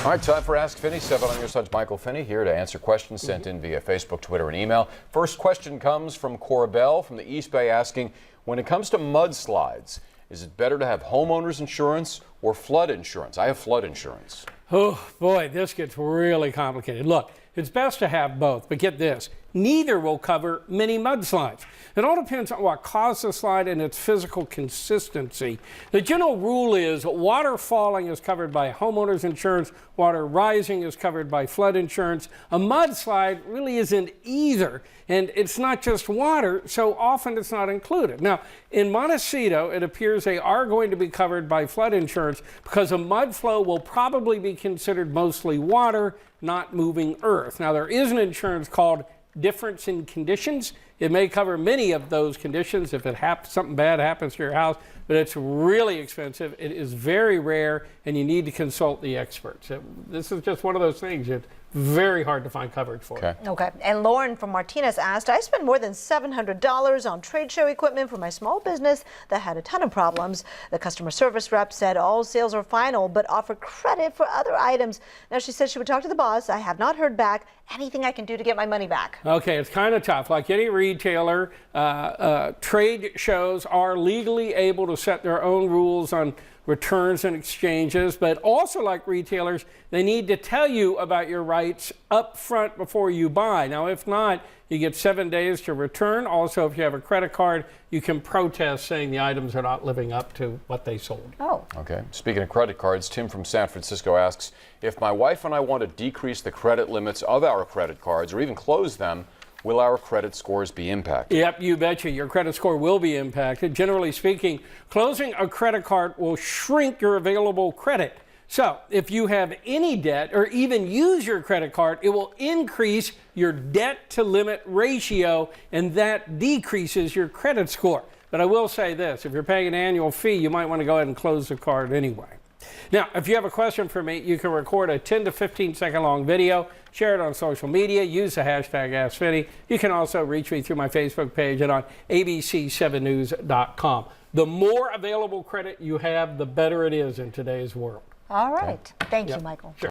All right, time for Ask Finney. 7 on your side, Michael Finney here to answer questions sent in via Facebook, Twitter, and email. First question comes from Cora Bell from the East Bay asking, when it comes to mudslides, is it better to have homeowners insurance or flood insurance? I have flood insurance. Oh, boy, this gets really complicated. Look, it's best to have both, but get this, neither will cover many mudslides. It all depends on what caused the slide and its physical consistency. The general rule is water falling is covered by homeowners insurance, water rising is covered by flood insurance. A mudslide really isn't either, and it's not just water, so often it's not included. Now, in Montecito, it appears they are going to be covered by flood insurance because a mud flow will probably be considered mostly water, not moving earth. Now, there is an insurance called difference in conditions. It may cover many of those conditions if something bad happens to your house, but it's really expensive. It is very rare, and you need to consult the experts. This is just one of those things. It's very hard to find coverage for. Okay. And Lauren from Martinez asked, I spent more than $700 on trade show equipment for my small business that had a ton of problems. The customer service rep said all sales are final, but offered credit for other items. Now, she said she would talk to the boss. I have not heard back. Anything I can do to get my money back? Okay, it's kind of tough. Like any retailer, trade shows are legally able to set their own rules on returns and exchanges, but also like retailers, they need to tell you about your rights up front before you buy. Now, if not, you get 7 days to return. Also, if you have a credit card, you can protest saying the items are not living up to what they sold. Oh. Okay. Speaking of credit cards, Tim from San Francisco asks, if my wife and I want to decrease the credit limits of our credit cards or even close them, will our credit scores be impacted? Yep, you betcha. Your credit score will be impacted. Generally speaking, closing a credit card will shrink your available credit. So if you have any debt or even use your credit card, it will increase your debt to limit ratio, and that decreases your credit score. But I will say this, if you're paying an annual fee, you might want to go ahead and close the card anyway. Now, if you have a question for me, you can record a 10 to 15 second long video, share it on social media, use the hashtag AskFinney. You can also reach me through my Facebook page and on abc7news.com. The more available credit you have, the better it is in today's world. All right. Thank you, Michael. Sure.